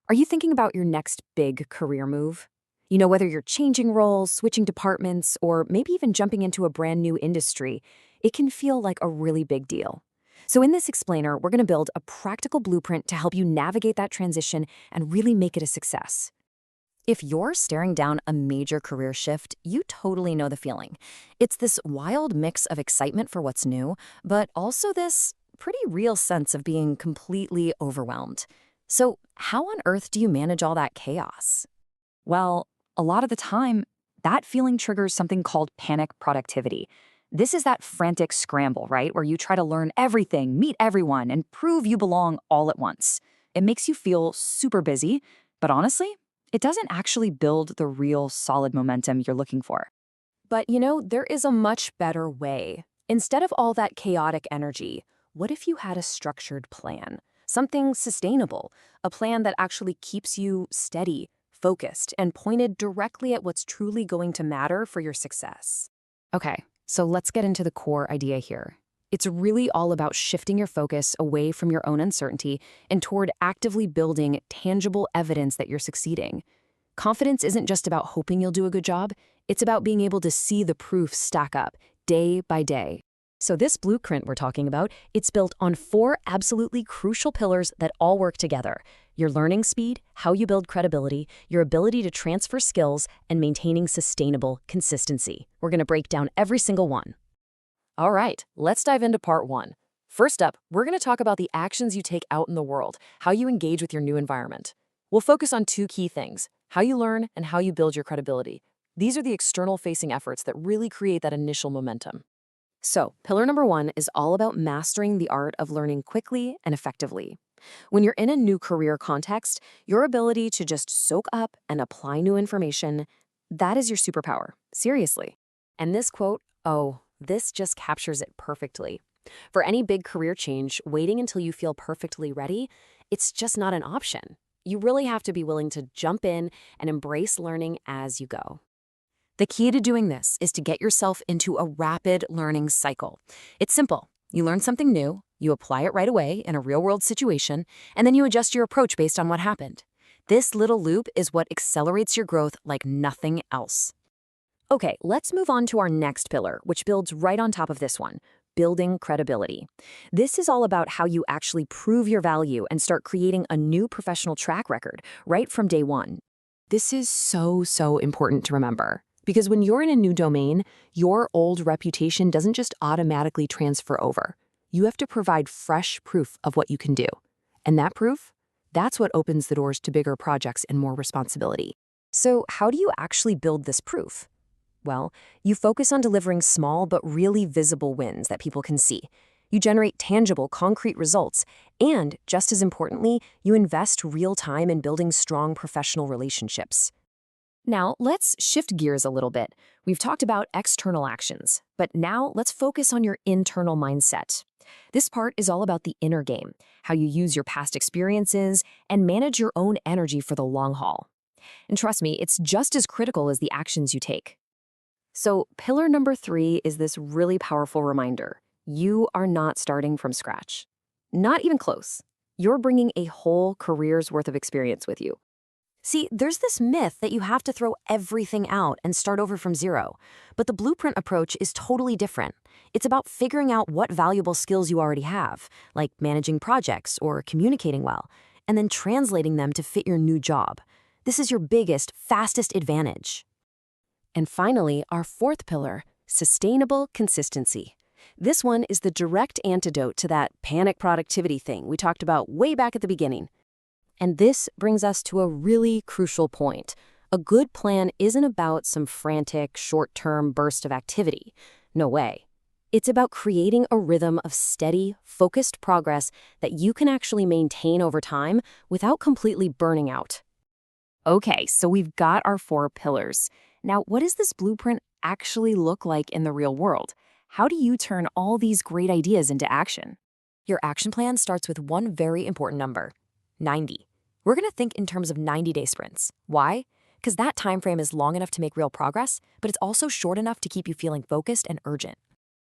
Are you thinking about your next big career move? Whether you're changing roles, switching departments, or maybe even jumping into a brand new industry, it can feel like a really big deal. So in this explainer, we're going to build a practical blueprint to help you navigate that transition and really make it a success. If you're staring down a major career shift, you totally know the feeling. It's this wild mix of excitement for what's new, but also this pretty real sense of being completely overwhelmed. So, how on earth do you manage all that chaos? Well, a lot of the time, that feeling triggers something called panic productivity. This is that frantic scramble, right? Where you try to learn everything, meet everyone, and prove you belong all at once. It makes you feel super busy, but honestly, it doesn't actually build the real solid momentum you're looking for. But there is a much better way. Instead of all that chaotic energy, what if you had a structured plan? Something sustainable, a plan that actually keeps you steady, focused, and pointed directly at what's truly going to matter for your success. Okay, so let's get into the core idea here. It's really all about shifting your focus away from your own uncertainty and toward actively building tangible evidence that you're succeeding. Confidence isn't just about hoping you'll do a good job, it's about being able to see the proof stack up day by day. So this blueprint we're talking about, it's built on 4 absolutely crucial pillars that all work together: your learning speed, how you build credibility, your ability to transfer skills, and maintaining sustainable consistency. We're going to break down every single one. All right, let's dive into part 1. First up, we're going to talk about the actions you take out in the world, how you engage with your new environment. We'll focus on 2 key things: how you learn and how you build your credibility. These are the external-facing efforts that really create that initial momentum. So, pillar number 1 is all about mastering the art of learning quickly and effectively. When you're in a new career context, your ability to just soak up and apply new information, that is your superpower. Seriously. And this quote, this just captures it perfectly. For any big career change, waiting until you feel perfectly ready, it's just not an option. You really have to be willing to jump in and embrace learning as you go. The key to doing this is to get yourself into a rapid learning cycle. It's simple. You learn something new, you apply it right away in a real-world situation, and then you adjust your approach based on what happened. This little loop is what accelerates your growth like nothing else. Okay, let's move on to our next pillar, which builds right on top of this one: building credibility. This is all about how you actually prove your value and start creating a new professional track record right from day one. This is so important to remember. Because when you're in a new domain, your old reputation doesn't just automatically transfer over. You have to provide fresh proof of what you can do. And that proof, that's what opens the doors to bigger projects and more responsibility. So how do you actually build this proof? Well, you focus on delivering small but really visible wins that people can see. You generate tangible, concrete results. And, just as importantly, you invest real time in building strong professional relationships. Now, let's shift gears a little bit. We've talked about external actions, but now let's focus on your internal mindset. This part is all about the inner game, how you use your past experiences and manage your own energy for the long haul. And trust me, it's just as critical as the actions you take. So, pillar number 3 is this really powerful reminder. You are not starting from scratch. Not even close. You're bringing a whole career's worth of experience with you. See, there's this myth that you have to throw everything out and start over from zero. But the blueprint approach is totally different. It's about figuring out what valuable skills you already have, like managing projects or communicating well, and then translating them to fit your new job. This is your biggest, fastest advantage. And finally, our 4th pillar, sustainable consistency. This one is the direct antidote to that panic productivity thing we talked about way back at the beginning. And this brings us to a really crucial point. A good plan isn't about some frantic, short-term burst of activity. No way. It's about creating a rhythm of steady, focused progress that you can actually maintain over time without completely burning out. Okay, so we've got our 4 pillars. Now, what does this blueprint actually look like in the real world? How do you turn all these great ideas into action? Your action plan starts with one very important number: 90. We're going to think in terms of 90-day sprints. Why? Because that time frame is long enough to make real progress, but it's also short enough to keep you feeling focused and urgent.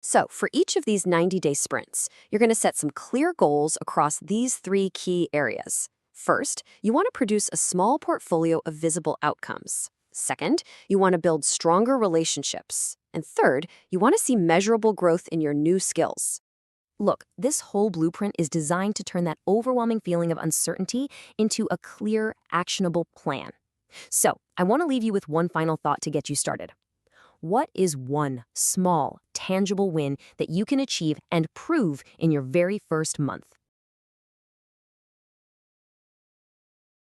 So, for each of these 90-day sprints, you're going to set some clear goals across these 3 key areas. First, you want to produce a small portfolio of visible outcomes. Second, you want to build stronger relationships. And third, you want to see measurable growth in your new skills. Look, this whole blueprint is designed to turn that overwhelming feeling of uncertainty into a clear, actionable plan. So, I want to leave you with one final thought to get you started. What is one small, tangible win that you can achieve and prove in your very first month?